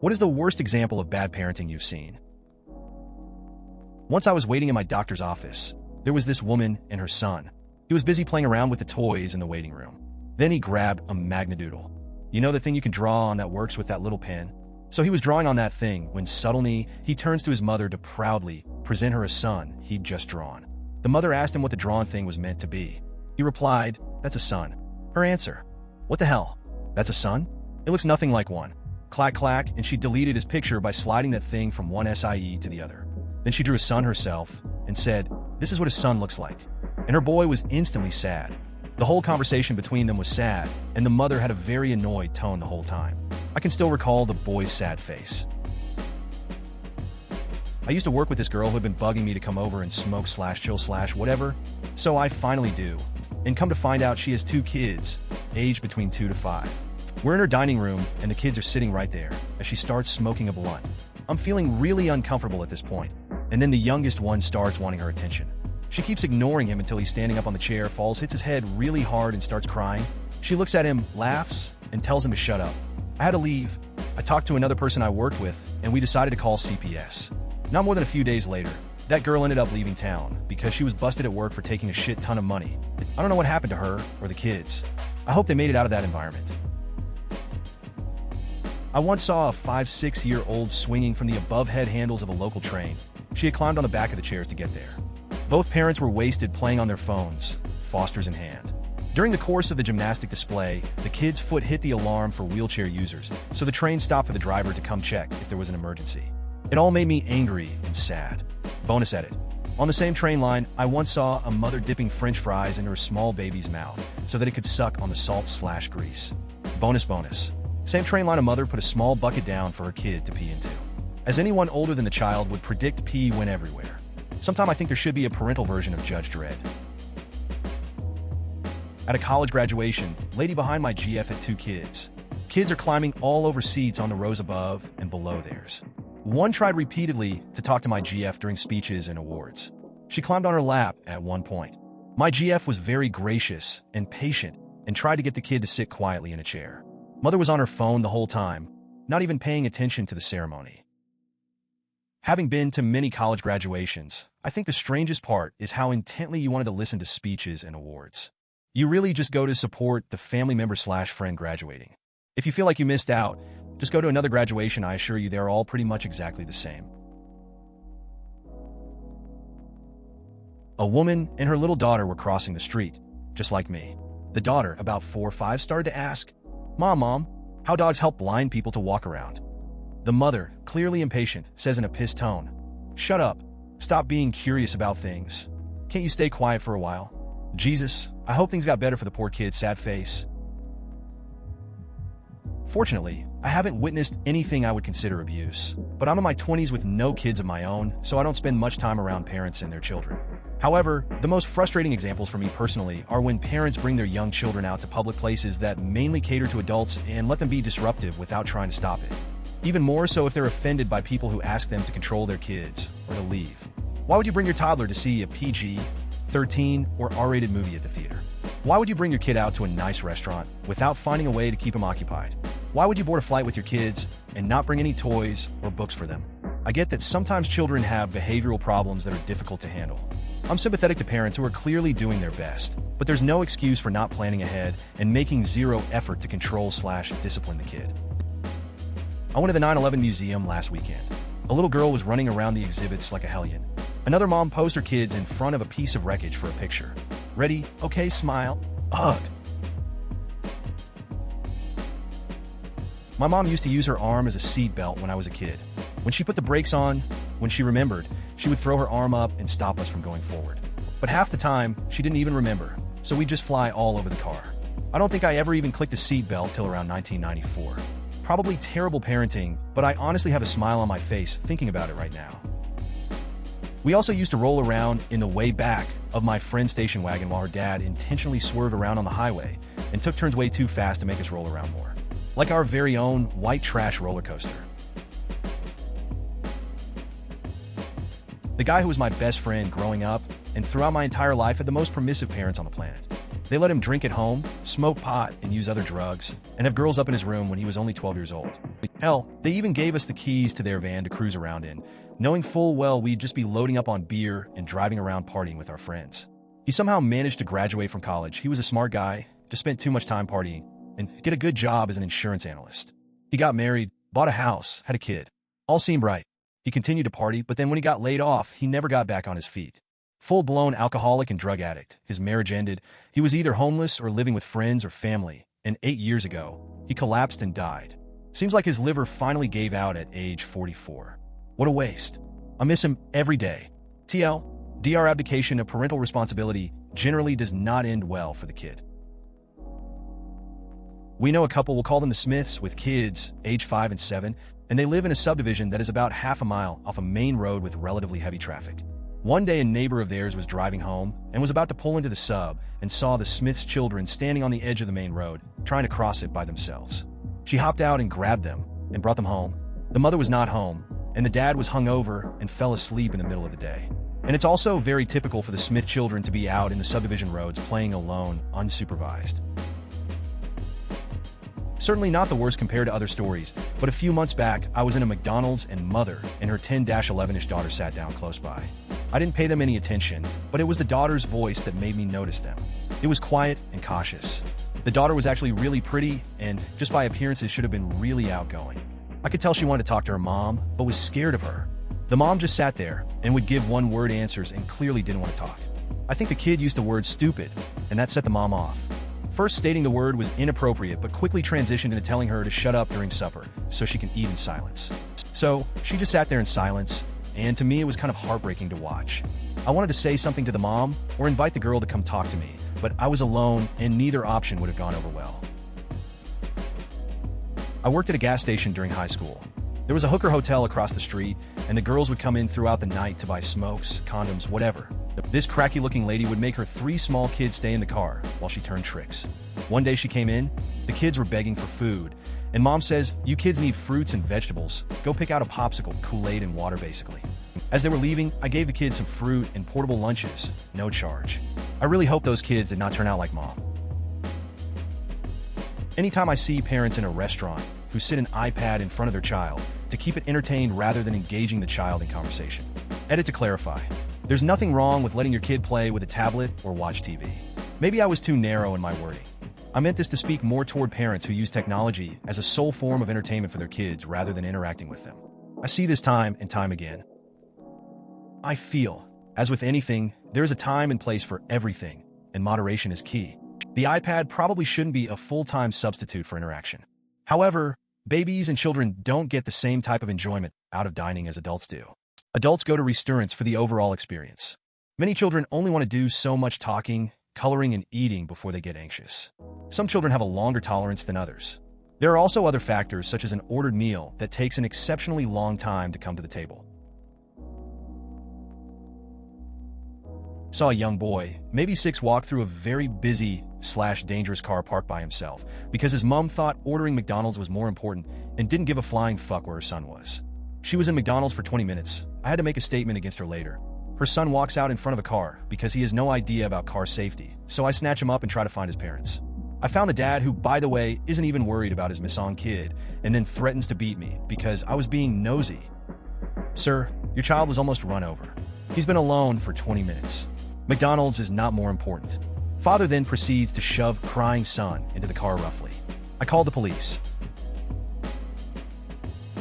What is the worst example of bad parenting you've seen? Once I was waiting in my doctor's office. There was this woman and her son. He was busy playing around with the toys in the waiting room. Then he grabbed a Magnadoodle. You know, the thing you can draw on that works with that little pen? So he was drawing on that thing when suddenly he turns to his mother to proudly present her a son he'd just drawn. The mother asked him what the drawn thing was meant to be. He replied, "That's a son." Her answer, "What the hell? That's a son? It looks nothing like one." Clack clack, and she deleted his picture by sliding that thing from one SIE to the other. Then she drew a son herself and said, "This is what a son looks like." And her boy was instantly sad. The whole conversation between them was sad, and the mother had a very annoyed tone the whole time. I can still recall the boy's sad face. I used to work with this girl who had been bugging me to come over and smoke/chill/whatever, so I finally do. And come to find out she has 2 kids, aged between 2 to 5. We're in her dining room, and the kids are sitting right there as she starts smoking a blunt. I'm feeling really uncomfortable at this point, and then the youngest one starts wanting her attention. She keeps ignoring him until he's standing up on the chair, falls, hits his head really hard, and starts crying. She looks at him, laughs, and tells him to shut up. I had to leave. I talked to another person I worked with, and we decided to call CPS. Not more than a few days later, that girl ended up leaving town because she was busted at work for taking a shit ton of money. I don't know what happened to her or the kids. I hope they made it out of that environment. I once saw a 5-6-year-old swinging from the above head handles of a local train. She had climbed on the back of the chairs to get there. Both parents were wasted playing on their phones, fosters in hand. During the course of the gymnastic display, the kid's foot hit the alarm for wheelchair users, so the train stopped for the driver to come check if there was an emergency. It all made me angry and sad. Bonus edit. On the same train line, I once saw a mother dipping French fries into her small baby's mouth so that it could suck on the salt/grease. Bonus. Same train line, a mother put a small bucket down for her kid to pee into. As anyone older than the child would predict, pee went everywhere. Sometime I think there should be a parental version of Judge Dredd. At a college graduation, lady behind my GF had 2 kids. Kids are climbing all over seats on the rows above and below theirs. One tried repeatedly to talk to my GF during speeches and awards. She climbed on her lap at one point. My GF was very gracious and patient and tried to get the kid to sit quietly in a chair. Mother was on her phone the whole time, not even paying attention to the ceremony. Having been to many college graduations, I think the strangest part is how intently you wanted to listen to speeches and awards. You really just go to support the family member/friend graduating. If you feel like you missed out, just go to another graduation. I assure you they're all pretty much exactly the same. A woman and her little daughter were crossing the street, just like me. The daughter, about 4 or 5, started to ask, Mom, how dogs help blind people to walk around?" The mother, clearly impatient, says in a pissed tone, "Shut up. Stop being curious about things. Can't you stay quiet for a while? Jesus, I hope things got better for the poor kid's sad face." Fortunately, I haven't witnessed anything I would consider abuse, but I'm in my 20s with no kids of my own, so I don't spend much time around parents and their children. However, the most frustrating examples for me personally are when parents bring their young children out to public places that mainly cater to adults and let them be disruptive without trying to stop it. Even more so if they're offended by people who ask them to control their kids or to leave. Why would you bring your toddler to see a PG-13 or R-rated movie at the theater? Why would you bring your kid out to a nice restaurant without finding a way to keep them occupied? Why would you board a flight with your kids and not bring any toys or books for them? I get that sometimes children have behavioral problems that are difficult to handle. I'm sympathetic to parents who are clearly doing their best, but there's no excuse for not planning ahead and making zero effort to control/discipline the kid. I went to the 9/11 museum last weekend. A little girl was running around the exhibits like a hellion. Another mom posed her kids in front of a piece of wreckage for a picture. Ready? Okay, smile. Hug. My mom used to use her arm as a seat belt when I was a kid. When she put the brakes on, when she remembered, she would throw her arm up and stop us from going forward. But half the time, she didn't even remember, so we'd just fly all over the car. I don't think I ever even clicked a seat belt till around 1994. Probably terrible parenting, but I honestly have a smile on my face thinking about it right now. We also used to roll around in the way back of my friend's station wagon while her dad intentionally swerved around on the highway and took turns way too fast to make us roll around more. Like our very own white trash roller coaster. The guy who was my best friend growing up and throughout my entire life had the most permissive parents on the planet. They let him drink at home, smoke pot, and use other drugs, and have girls up in his room when he was only 12 years old. Hell, they even gave us the keys to their van to cruise around in, knowing full well we'd just be loading up on beer and driving around partying with our friends. He somehow managed to graduate from college. He was a smart guy, just spent too much time partying, and get a good job as an insurance analyst. He got married, bought a house, had a kid. All seemed right. He continued to party, but then when he got laid off, he never got back on his feet. Full-blown alcoholic and drug addict. His marriage ended. He was either homeless or living with friends or family, and 8 years ago, he collapsed and died. Seems like his liver finally gave out at age 44. What a waste. I miss him every day. DR abdication of parental responsibility generally does not end well for the kid. We know a couple, we'll call them the Smiths, with kids, age 5 and 7, and they live in a subdivision that is about half a mile off a main road with relatively heavy traffic. One day, a neighbor of theirs was driving home and was about to pull into the sub and saw the Smiths' children standing on the edge of the main road, trying to cross it by themselves. She hopped out and grabbed them and brought them home. The mother was not home, and the dad was hungover and fell asleep in the middle of the day. And it's also very typical for the Smith children to be out in the subdivision roads playing alone, unsupervised. Certainly not the worst compared to other stories, but a few months back, I was in a McDonald's and mother and her 10-11-ish daughter sat down close by. I didn't pay them any attention, but it was the daughter's voice that made me notice them. It was quiet and cautious. The daughter was actually really pretty and, just by appearances, should have been really outgoing. I could tell she wanted to talk to her mom, but was scared of her. The mom just sat there and would give one-word answers and clearly didn't want to talk. I think the kid used the word stupid, and that set the mom off. First stating the word was inappropriate, but quickly transitioned into telling her to shut up during supper so she can eat in silence. So she just sat there in silence, and to me it was kind of heartbreaking to watch. I wanted to say something to the mom or invite the girl to come talk to me, but I was alone and neither option would have gone over well. I worked at a gas station during high school. There was a hooker hotel across the street, and the girls would come in throughout the night to buy smokes, condoms, whatever. This cracky-looking lady would make her 3 small kids stay in the car while she turned tricks. One day she came in, the kids were begging for food, and mom says, "You kids need fruits and vegetables. Go pick out a popsicle, Kool-Aid, and water, basically." As they were leaving, I gave the kids some fruit and portable lunches, no charge. I really hope those kids did not turn out like mom. Anytime I see parents in a restaurant who sit an iPad in front of their child to keep it entertained rather than engaging the child in conversation. Edit to clarify. There's nothing wrong with letting your kid play with a tablet or watch TV. Maybe I was too narrow in my wording. I meant this to speak more toward parents who use technology as a sole form of entertainment for their kids rather than interacting with them. I see this time and time again. I feel, as with anything, there is a time and place for everything, and moderation is key. The iPad probably shouldn't be a full-time substitute for interaction. However, babies and children don't get the same type of enjoyment out of dining as adults do. Adults go to restaurants for the overall experience. Many children only want to do so much talking, coloring, and eating before they get anxious. Some children have a longer tolerance than others. There are also other factors, such as an ordered meal that takes an exceptionally long time to come to the table. Saw a young boy, maybe 6, walk through a very busy/dangerous car parked by himself because his mom thought ordering McDonald's was more important and didn't give a flying fuck where her son was. She was in McDonald's for 20 minutes. I had to make a statement against her later. Her son walks out in front of a car because he has no idea about car safety, so I snatch him up and try to find his parents. I found the dad, who, by the way, isn't even worried about his missing kid, and then threatens to beat me because I was being nosy. "Sir, your child was almost run over. He's been alone for 20 minutes. McDonald's is not more important." Father then proceeds to shove crying son into the car roughly. I called the police.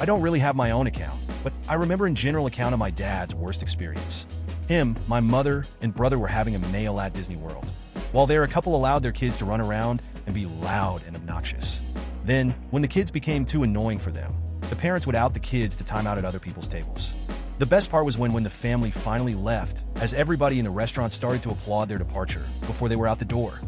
I don't really have my own account, but I remember in general account of my dad's worst experience. Him, my mother, and brother were having a meal at Disney World. While there, a couple allowed their kids to run around and be loud and obnoxious. Then, when the kids became too annoying for them, the parents would out the kids to time out at other people's tables. The best part was when the family finally left, as everybody in the restaurant started to applaud their departure before they were out the door.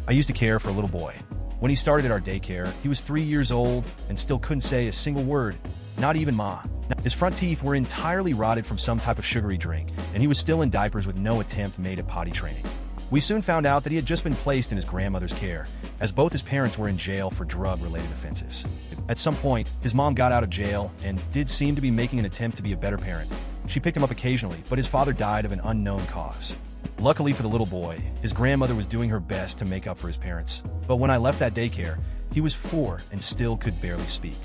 I used to care for a little boy. When he started at our daycare, he was 3 years old and still couldn't say a single word, not even ma. His front teeth were entirely rotted from some type of sugary drink, and he was still in diapers with no attempt made at potty training. We soon found out that he had just been placed in his grandmother's care, as both his parents were in jail for drug-related offenses. At some point, his mom got out of jail and did seem to be making an attempt to be a better parent. She picked him up occasionally, but his father died of an unknown cause. Luckily for the little boy, his grandmother was doing her best to make up for his parents. But when I left that daycare, he was 4 and still could barely speak.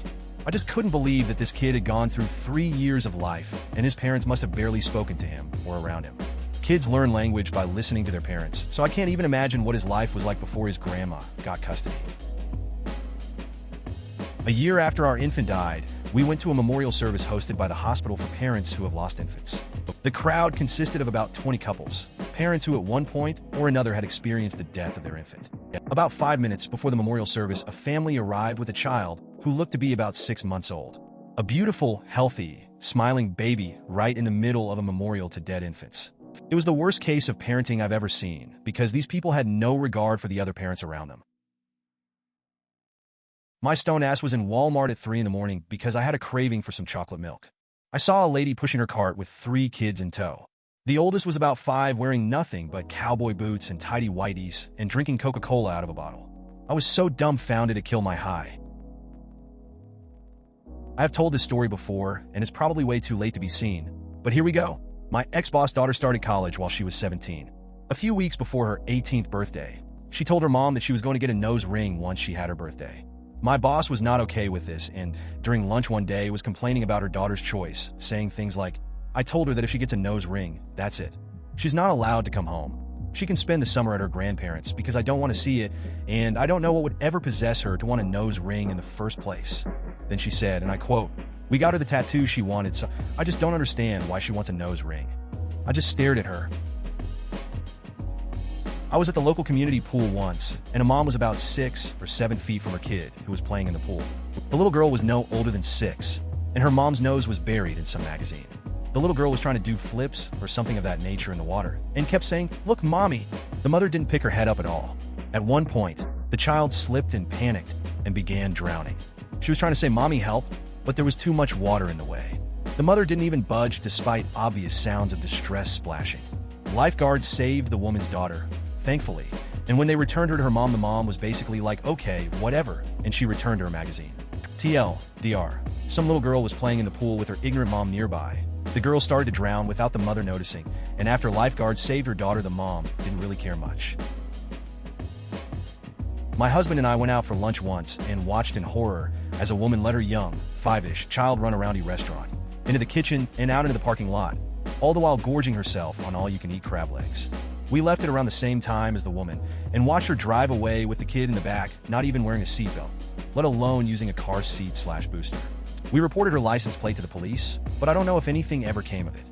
I just couldn't believe that this kid had gone through 3 years of life, and his parents must have barely spoken to him or around him. Kids learn language by listening to their parents, so I can't even imagine what his life was like before his grandma got custody. A year after our infant died, we went to a memorial service hosted by the hospital for parents who have lost infants. The crowd consisted of about 20 couples, parents who at one point or another had experienced the death of their infant. About 5 minutes before the memorial service, a family arrived with a child who looked to be about 6 months old. A beautiful, healthy, smiling baby right in the middle of a memorial to dead infants. It was the worst case of parenting I've ever seen because these people had no regard for the other parents around them. My stone ass was in Walmart at 3 in the morning because I had a craving for some chocolate milk. I saw a lady pushing her cart with 3 kids in tow. The oldest was about 5, wearing nothing but cowboy boots and tidy whities and drinking Coca-Cola out of a bottle. I was so dumbfounded it killed my high. I have told this story before, and it's probably way too late to be seen, but here we go. My ex-boss daughter started college while she was 17. A few weeks before her 18th birthday, she told her mom that she was going to get a nose ring once she had her birthday. My boss was not okay with this, and during lunch one day was complaining about her daughter's choice, saying things like, "I told her that if she gets a nose ring, that's it. She's not allowed to come home. She can spend the summer at her grandparents because I don't want to see it, and I don't know what would ever possess her to want a nose ring in the first place." Then she said, and I quote, "We got her the tattoo she wanted, so I just don't understand why she wants a nose ring." I just stared at her. I was at the local community pool once, and a mom was about 6 or 7 feet from her kid who was playing in the pool. The little girl was no older than 6, and her mom's nose was buried in some magazine. The little girl was trying to do flips or something of that nature in the water, and kept saying, "Look, mommy." The mother didn't pick her head up at all. At one point, the child slipped and panicked and began drowning. She was trying to say, "Mommy, help," but there was too much water in the way. The mother didn't even budge despite obvious sounds of distress splashing. Lifeguards saved the woman's daughter, thankfully, and when they returned her to her mom, the mom was basically like, "Okay, whatever," and she returned her magazine. TLDR. Some little girl was playing in the pool with her ignorant mom nearby. The girl started to drown without the mother noticing, and after lifeguards saved her daughter, the mom didn't really care much. My husband and I went out for lunch once and watched in horror as a woman let her young, 5-ish, child run around a restaurant, into the kitchen and out into the parking lot, all the while gorging herself on all-you-can-eat crab legs. We left at around the same time as the woman and watched her drive away with the kid in the back, not even wearing a seatbelt, let alone using a car seat/booster. We reported her license plate to the police, but I don't know if anything ever came of it.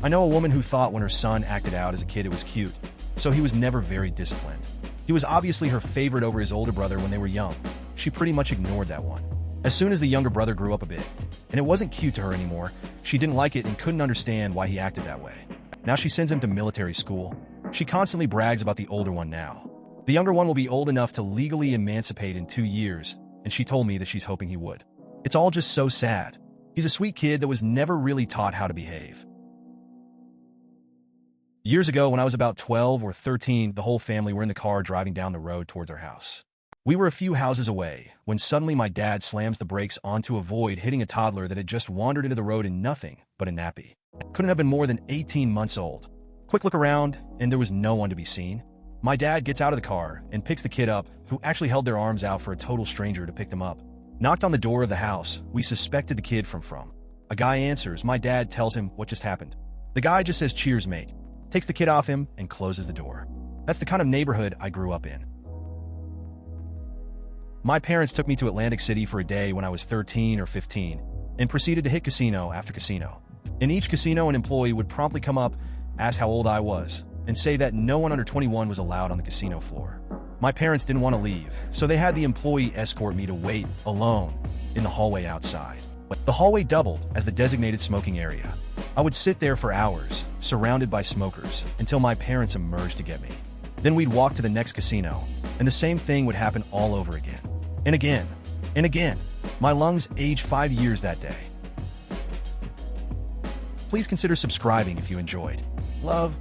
I know a woman who thought when her son acted out as a kid it was cute, so he was never very disciplined. He was obviously her favorite over his older brother when they were young. She pretty much ignored that one. As soon as the younger brother grew up a bit, and it wasn't cute to her anymore, she didn't like it and couldn't understand why he acted that way. Now she sends him to military school. She constantly brags about the older one now. The younger one will be old enough to legally emancipate in 2 years, and she told me that she's hoping he would. It's all just so sad. He's a sweet kid that was never really taught how to behave. Years ago, when I was about 12 or 13, the whole family were in the car driving down the road towards our house. We were a few houses away when suddenly my dad slams the brakes on to avoid hitting a toddler that had just wandered into the road in nothing but a nappy. Couldn't have been more than 18 months old. Quick look around, and there was no one to be seen. My dad gets out of the car and picks the kid up, who actually held their arms out for a total stranger to pick them up. Knocked on the door of the house we suspected the kid from. A guy answers. My dad tells him what just happened. The guy just says, "Cheers, mate," takes the kid off him, and closes the door. That's the kind of neighborhood I grew up in. My parents took me to Atlantic City for a day when I was 13 or 15, and proceeded to hit casino after casino. In each casino, an employee would promptly come up, ask how old I was, and say that no one under 21 was allowed on the casino floor. My parents didn't want to leave, so they had the employee escort me to wait alone in the hallway outside. The hallway doubled as the designated smoking area. I would sit there for hours, surrounded by smokers, until my parents emerged to get me. Then we'd walk to the next casino, and the same thing would happen all over again. And again, and again. My lungs aged 5 years that day. Please consider subscribing if you enjoyed. Love.